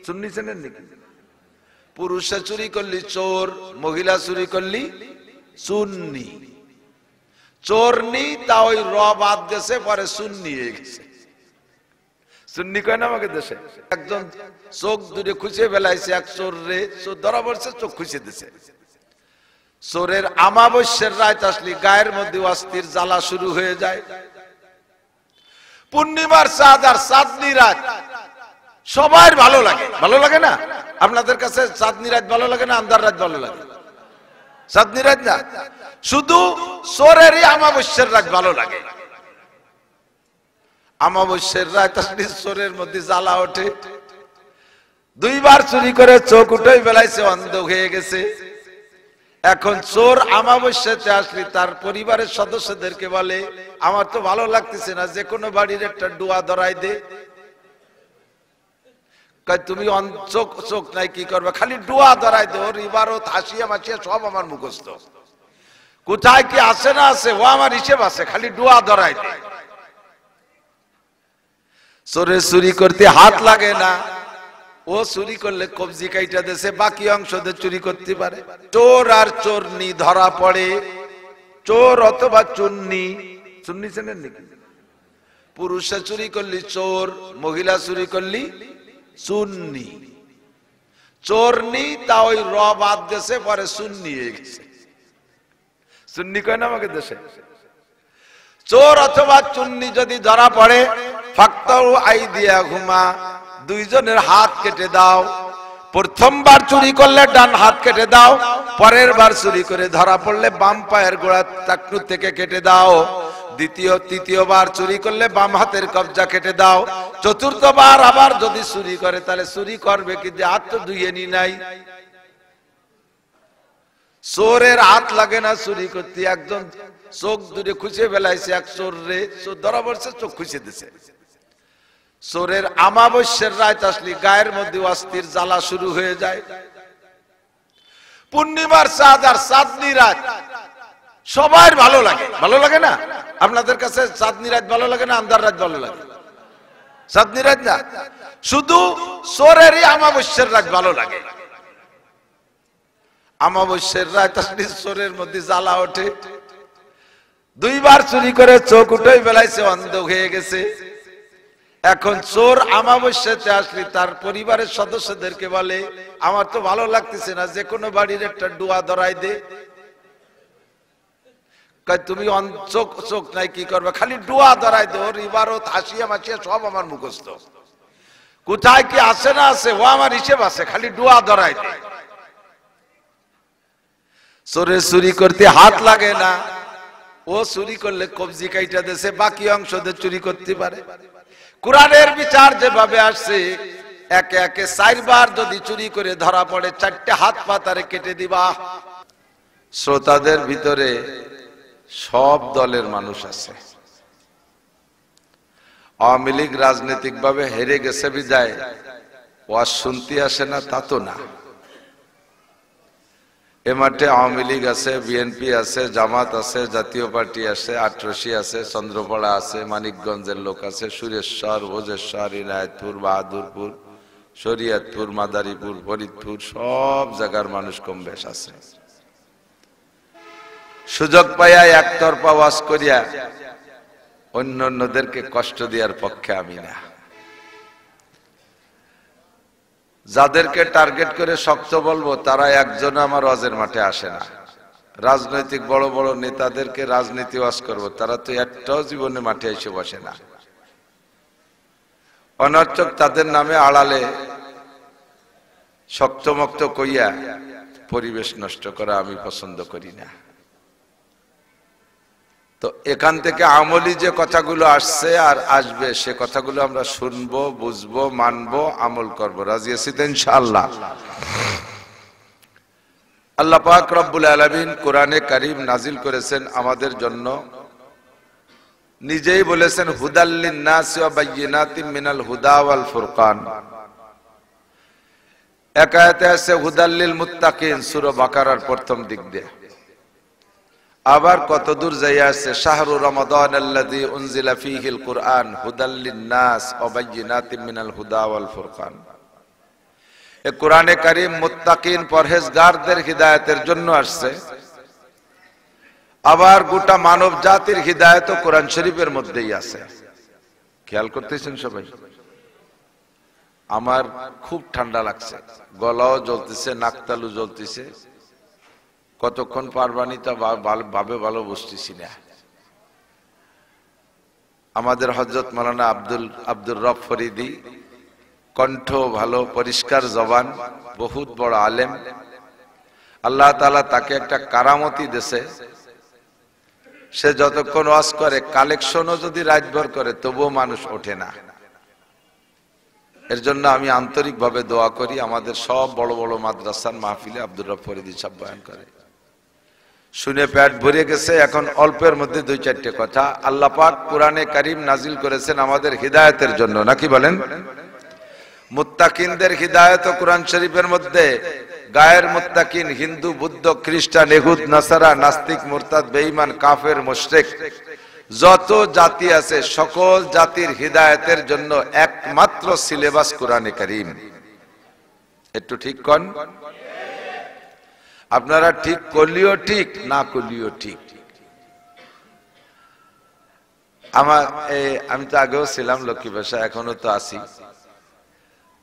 সুন্নি চেনেন নাকি? পুরুষে চুরি করলি চোর, মহিলা চুরি করলি সুন্নি। চোরনি তা ওই র বাদ গেছে, পরে সুন্নি হয়ে গেছে। সুন্নি কয় না আমাকে দেশে। একজন চোখ দূরে খুঁজে বেলাইছে, এক চোর রে চোর ধরা পড়ছে, চোখ খুঁজে দিছে। চোরের আমাবস্যার রাত আসলি গায়ের মধ্যে অস্থির জ্বালা শুরু হয়ে যায়। পূর্ণিমার চাঁদ আর চাঁদনি রাত সবার ভালো লাগে, ভালো লাগে না? আপনাদের কাছে চাঁদনি রাত ভালো লাগে না আন্ধার রাত ভালো লাগে? চাঁদনি রাত না, শুধু চোরেরই আমাবস্যার রাত ভালো লাগে। আমাবস্যার রাত আসলে চোরের মধ্যে জ্বালা ওঠে। দুইবার চুরি করে চোখ উঠে বেলাইছে, অন্ধ হয়ে গেছে। এখন চোর আমাবস্যাতে আসলে তার পরিবারের সদস্যদেরকে বলে, আমার তো ভালো লাগতেছে না, যে কোনো বাড়ির একটা ডুয়া ধরাই দে। তুমি চোখ চোখ নাই, কি করবে? খালি ডুয়া ধরাই দে। ওর ইবারত হাসিয়া মাসিয়া সব আমার মুখস্থ, কোথায় কি আছে না আছে ও আমার হিসেব আছে, খালি ডুয়া ধরাই দে। চোরে চুরি করতে হাত লাগে না, ও চুরি করলে কবজি কাইটা দেশে বাকি অংশ দিয়ে চুরি করতে পারে। চোর আর চোরনি ধরা পড়ে, চোর অথবা চুন্নি। চুন্নি চেনেন নাকি? পুরুষে চুরি করলি চোর, মহিলা চুরি করলি সুন্নি। চোরনি তা ওই র বাদ গেছে, পরে সুন্নি হয়ে গেছে। সুন্নি কয় না আমাকে দেশে। চোর অথবা চুন্নি যদি ধরা পড়ে, ফাক্তাউ আইদিয়াহুমা, দুইজনের হাত কেটে দাও। প্রথমবার চুরি করলে ডান হাত কেটে দাও, পরের বার চুরি করে ধরা পড়লে বাম পায়ের গোড়া টাকনু থেকে কেটে দাও। তৃতীয়বার চুরি করলে বাম হাতের কবজা কেটে দাও। চতুর্থবার আবার যদি চুরি করে, তাহলে চুরি করবে কি যে হাত তো ধুয়ে নি নাই। চোরের হাত লাগে না চুরি করতে। একজন চোখ দূরে খুঁজে বেলাইছে, এক চোর রে চোর ধরা পড়ছে, চোখ খুঁজে দিছে। চোরের আমাবস্যার রাত আসলি গায়ের মধ্যে অস্থির জ্বালা শুরু হয়ে যায়। পূর্ণিমার চাঁদ আর চাঁদনি রাত সবার ভালো লাগে, ভালো লাগে না? আপনাদের কাছে চাঁদনি রাত ভালো লাগে না আন্ধার রাত ভালো লাগে? চাঁদনি রাত না, শুধু চোরেরই আমাবস্যার রাত ভালো লাগে। আমাবস্যার রাত আসলে চোরের মধ্যে জ্বালা ওঠে। দুইবার চুরি করে চোখ উঠে বেলাইছে, অন্ধ হয়ে গেছে। এখন চোর আমাবস্যাতে আসলে তার পরিবারের সদস্যদেরকে বলে, আমার তো ভালো লাগতেছে না, যে কোনো বাড়ির একটা ডুয়া ধরাই দে। তুমি চোখ চোখ নাই, কি করবে? খালি ডুয়া ধরাই দে। ওর ইবারত হাসিয়া মাসিয়া সব আমার মুখস্থ, কোথায় কি আছে না আছে ও আমার হিসেব আছে, খালি ডুয়া ধরাই দে। চোরে চুরি করতে হাত লাগে না, ও চুরি করলে কবজি কাইটা দেশে বাকি অংশ দিয়ে চুরি করতে পারে। কোরআনের বিচার যেভাবে আসছে, একে একে 4 বার যদি চুরি করে ধরা পড়ে, 4টে হাত পা তারে কেটে দিবা। শ্রোতাদের ভিতরে সব দলের মানুষ আছে। আওয়ামী লীগ রাজনৈতিক ভাবে হেরে গেছে বিদায় ওয়াজ শুনতে আসে না, তা তো না। এ মাঠে আওয়ামী লীগ আছে, বিএনপি আছে, জামাত আছে, জাতীয় পার্টি আছে, আটরশি আছে, চন্দ্রপাড়া আছে, মানিকগঞ্জের লোক আছে, সুরেশ্বর, ভোজেশ্বর, ইনায়তপুর, বাহাদুরপুর, শরীয়তপুর, মাদারীপুর, ফরিদপুর, সব জায়গার মানুষ কম বেশ আছে। সুযোগ পাইয়া একতরফা ওয়াজ করিয়া অন্যদেরকে কষ্ট দেওয়ার পক্ষে আমি না। যাদেরকে টার্গেট করে শক্ত বলবো, তারা একজন আমার ওয়াজের মাঠে আসে না। রাজনৈতিক বড় বড় নেতাদেরকে রাজনীতি ওয়াজ করবো, তারা তো একটাও জীবনে মাঠে এসে বসে না। অনর্থক তাদের নামে আড়ালে শক্তমক্ত কইয়া পরিবেশ নষ্ট করা আমি পছন্দ করি না। তো এখান থেকে আমলি যে কথাগুলো আসছে আর আসবে, সে কথাগুলো আমরা শুনবো, বুঝবো, মানবো, আমল করবো। রাজি আছি তো ইনশাআল্লাহ? আল্লাহ পাক রব্বুল আলামিন কোরআনে কারীম নাজিল করেছেন আমাদের জন্য। নিজেই বলেছেন, হুদাল লিন-নাসি ওয়া বায়্যিনাতিম মিনাল হুদা ওয়াল ফুরকান। এক আয়াতে আছে হুদাল লিল মুত্তাকিন, সূরা বাকারার প্রথম দিক দিয়ে। আবার কত দূর যাইয়া আছে, শাহরু রমাদান আল্লাযী উনজিলা ফীহিল কুরআন হুদাল লিন-নাস ওয়া বায়্যিনাতিম মিনাল হুদা ওয়াল ফুরকান। এ কোরআনে কারীম মুত্তাকিন পরহেজগারদের হিদায়াতের জন্য আসছে, আবার গোটা মানব জাতির হিদায়াত কোরআন শরীফের মধ্যেই আছে। খেয়াল করতেছেন সবাই? আমার খুব ঠান্ডা লাগছে, গলাও জ্বলতেছে, নাকতালু জ্বলতেছে, কতক্ষণ পারবানি তা ভালো বুঝতেছি না। আমাদের হযরত মাওলানা আব্দুর রব ফরিদি, কণ্ঠ ভালো, পরিষ্কার জবান, বহুত বড় আলেম। আল্লাহ তাআলা তাকে একটা কারামতি দেশে, সে যতক্ষণ ওয়াজ করে কালেকশনও যদি রাতভর করে তবুও মানুষ ওঠে না। এর জন্য আমি আন্তরিকভাবে দোয়া করি, আমাদের সব বড় বড় মাদ্রাসার মাহফিলে আব্দুর রব ফরিদি সাহেব বয়ান করে, শুনে পেট ভরে গেছে। এখন অল্পের মধ্যে দুই চারটে কথা। আল্লাহ পাক কোরআনে কারীম নাজিল করেছেন আমাদের হিদায়াতের জন্য, নাকি বলেন? মুত্তাকিনদের হিদায়াত কোরআন শরীফের মধ্যে। গায়ের মুত্তাকিন হিন্দু, বৌদ্ধ, খ্রিস্টান, ইহুদ, নাসারা, নাস্তিক, মুরতাদ, বেঈমান, কাফের, মুশরিক, যত জাতি আছে সকল জাতির হিদায়াতের জন্য একমাত্র সিলেবাস কোরআনে কারীম। একটু ঠিক কোন? আপনারা ঠিক করলিও ঠিক, না করলিও ঠিক। আমি তো আগেও ছিলাম লক্ষ্মী ভাষা, এখনো তো আছি।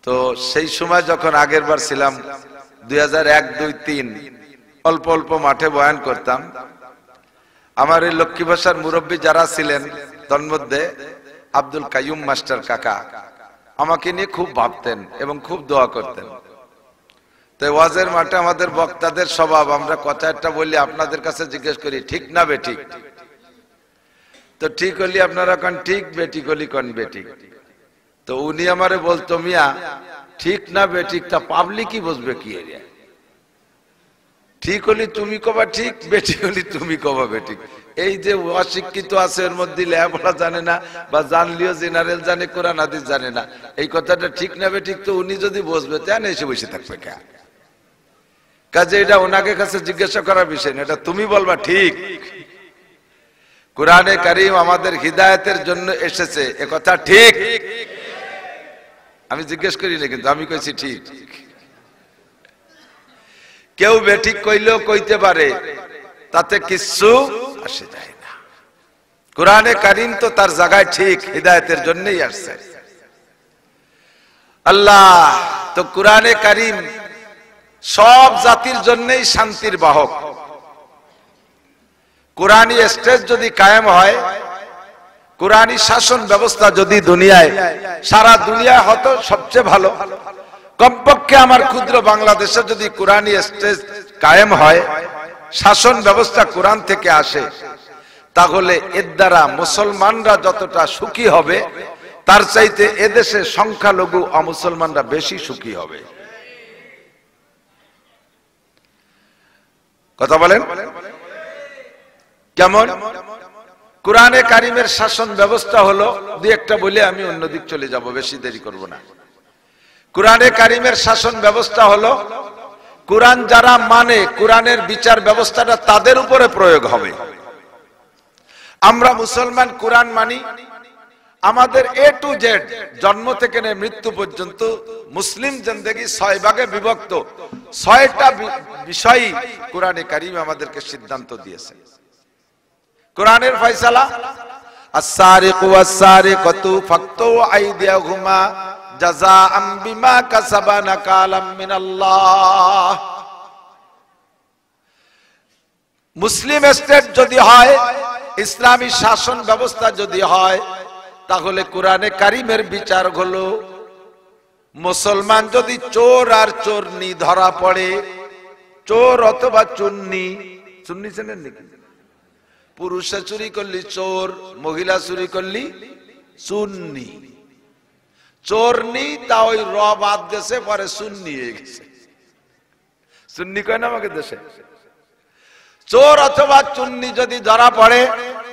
তো সেই সময় যখন আগের বার ছিলাম 2001, 2, 3 অল্প অল্প মাঠে বয়ান করতাম। আমার এই লক্ষ্মী ভাষার মুরব্বী যারা ছিলেন তার মধ্যে আব্দুল কাইয়ুম মাস্টার কাকা আমাকে নিয়ে খুব ভাবতেন এবং খুব দোয়া করতেন। তো ওয়াজের মাঠে আমাদের বক্তাদের স্বভাব, আমরা কথা একটা বললি আপনাদের কাছে জিজ্ঞেস করি ঠিক না বেঠিক। তো ঠিক হলি আপনারা কোন ঠিক, বেঠিক হলি কোন বেঠিক। তো উনি আমারে বলতো, মিয়া ঠিক না বেঠিক তা পাবলিকই বুঝবে কি এরিয়া। ঠিক হলি তুমি কবা ঠিক, বেঠিক হলি তুমি কবা বেঠিক। এই যে অশিক্ষিত আছে এর মধ্যে লেখাপড়া জানে না, বা জানলিও জেনারেল জানে, কোরআন হাদিস জানে না, এই কথাটা ঠিক না বেঠিক তো উনি যদি বুঝবে তেন এসে বসে থাকবে কে? কাজে এটা ওনাকে কাছে জিজ্ঞাসা করার বিষয় না, এটা তুমি বলবা ঠিক। কোরআনে কারীম আমাদের হিদায়াতের জন্য এসেছে, এ কথা ঠিক। আমি জিজ্ঞেস করি না, কিন্তু আমি কইছি ঠিক। কেউ বেঠিক কইলেও কইতে পারে, তাতে কিচ্ছু আসে যায় না। কোরআনে কারীম তো তার জায়গায় ঠিক, হিদায়াতের জন্যই আসছে। আল্লাহ তো কোরআনে কারীম সব জাতির জন্যই শান্তির বাহক। কোরআনী স্টেজ যদি কায়েম হয়, কোরআনী শাসন ব্যবস্থা যদি দুনিয়ায়, সারা দুনিয়ায় হতো সবচেয়ে ভালো। কমপক্ষে আমার ক্ষুদ্র বাংলাদেশে যদি কোরআনী স্টেজ কায়েম হয়, শাসন ব্যবস্থা কোরআন থেকে আসে, তাহলে এর দ্বারা মুসলমানরা যতটা সুখী হবে তার চাইতে এদেশে সংখ্যালঘু অমুসলমানরা বেশি সুখী হবে। কথা বলেন কেমন? কোরআনে কারীমের শাসন ব্যবস্থা হলো, দুই একটা বলে আমি অন্যদিক চলে যাব, বেশি দেরি করব না। কোরআনে কারীমের শাসন ব্যবস্থা হলো, কোরআন যারা মানে কোরআনের বিচার ব্যবস্থাটা তাদের উপরে প্রয়োগ হবে। আমরা মুসলমান কোরআন মানি, আমাদের A to Z জন্ম থেকে নিয়ে মৃত্যু পর্যন্ত মুসলিম জিন্দেগি 6 ভাগে বিভক্ত। 6টা বিষয় কোরআনে কারীম আমাদেরকে সিদ্ধান্ত দিয়েছে। কোরআনের ফয়সালা, আস-সারিকু ওয়াস-সারিকাতু ফাকতু আইদিয়াহুমা জাযাআম বিমা কাসাবা নাকালাম মিনাল্লাহ। মুসলিম স্টেট যদি হয়, ইসলামী শাসন ব্যবস্থা যদি হয়, তাহলে কোরআনে কারীমের বিচার হলো, মুসলমান যদি চোর আর চোরনি ধরা পড়ে, চোর অথবা চুন্নি, চুন্নি চেনেন নাকি? পুরুষে চুরি করলি চোর, মহিলা চুরি করলি চুন্নি। চোরনি তা ওই র বাদ দেশে পরে সুন্নি হয়ে গেছে। সুন্নি কয় না আমাকে দেশে। চোর অথবা চুন্নি যদি ধরা পড়ে,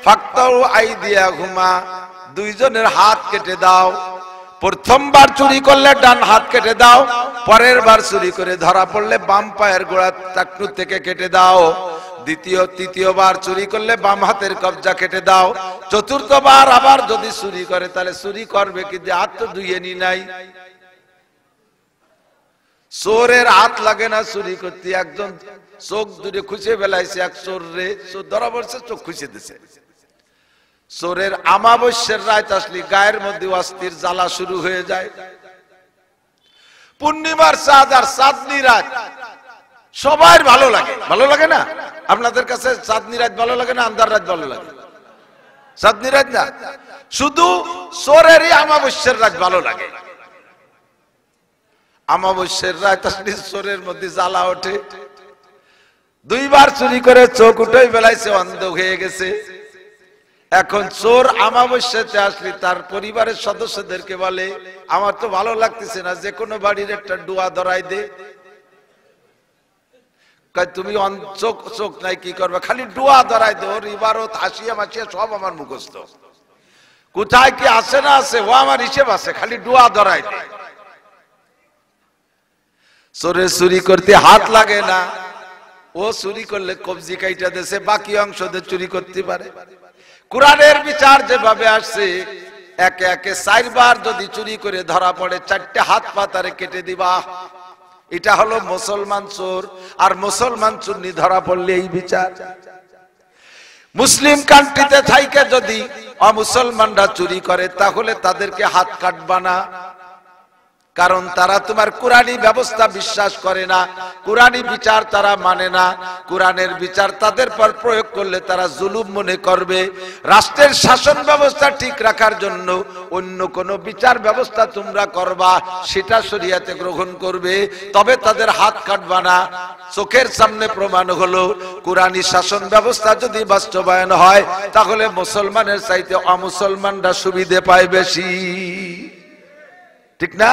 ফাকতাউ আইদিয়াহুমা, দুইজনের হাত কেটে দাও। প্রথমবার চুরি করলে ডান হাত কেটে দাও, পরের বার চুরি করে ধরা পড়লে বাম পায়ের গোড়া টাকনু থেকে কেটে দাও। তৃতীয়বার চুরি করলে বাম হাতের কবজা কেটে দাও। চতুর্থবার আবার যদি চুরি করে, তাহলে চুরি করবে কিন্তু হাত তো ধুয়ে নি নাই। চোরের হাত লাগে না চুরি করতে, একজন চোখ দুটো খুঁজে বেলাইছে, এক চোর রে চোর ধরা পড়ছে, চোখ খুঁজে দিছে। চোরের আমাবস্যার রাত আসলে গায়ের মধ্যে অস্থির জ্বালা শুরু হয়ে যায়। পূর্ণিমার চাঁদ আর চাঁদনি রাত সবার ভালো লাগে, ভালো লাগে না? আপনাদের কাছে চাঁদনি রাত ভালো লাগে না আন্ধার রাত ভালো লাগে? চাঁদনি রাত না, শুধু চোরেরই আমাবস্যার রাত ভালো লাগে। আমাবস্যার রাত আসলে চোরের মধ্যে জ্বালা ওঠে। দুইবার চুরি করে চোখ উঠে বেলাইছে, অন্ধ হয়ে গেছে। এখন চোর আমাবস্যাতে আসলে তার পরিবারের সদস্যদেরকে বলে, আমার তো ভালো লাগতেছে না, যে কোনো বাড়ির একটা ডুয়া ধরাই দে। তুমি চোখ চোখ নাই কি করবে, খালি ডুয়া ধরাই দে। ওর ইবারত হাসিয়া মাসিয়া সব আমার মুখস্থ, কোথায় কি আছে না আছে ও আমার হিসেব আছে, খালি ডুয়া ধরাই দে। চোরে চুরি করতে হাত লাগে না, ও চুরি করলে কবজি কাইটা দেশে বাকি অংশ চুরি করতে পারে। কোরআনের বিচার যেভাবে আসছে, একে একে 4 বার যদি চুরি করে ধরা পড়ে 4টে হাত পা তারে কেটে দিবা। এটা হলো মুসলমান চোর। আর মুসলমান চুন্নি ধরা পড়লে এই বিচার। মুসলিম কান্ট্রিতে থাইকে যদি অমুসলমানরা চুরি করে, তাহলে তাদেরকে হাত কাটবা না, কারণ তারা তোমার কোরআনী ব্যবস্থা বিশ্বাস করে না, কোরআনী বিচার তারা মানে না। কোরআনের বিচার তাদের পর প্রয়োগ করলে তারা জুলুম মনে করবে। রাষ্ট্রের শাসন ব্যবস্থা ঠিক রাখার জন্য অন্য কোন বিচার ব্যবস্থা তোমরা করবা, সেটা শরিয়াতে গ্রহণ করবে, তবে তাদের হাত কাটবা না। চোখের সামনে প্রমাণ হলো, কোরআনী শাসন ব্যবস্থা যদি বাস্তবায়ন হয়, তাহলে মুসলমানের চাইতে অমুসলমানরা সুবিধে পায় বেশি, ঠিক না?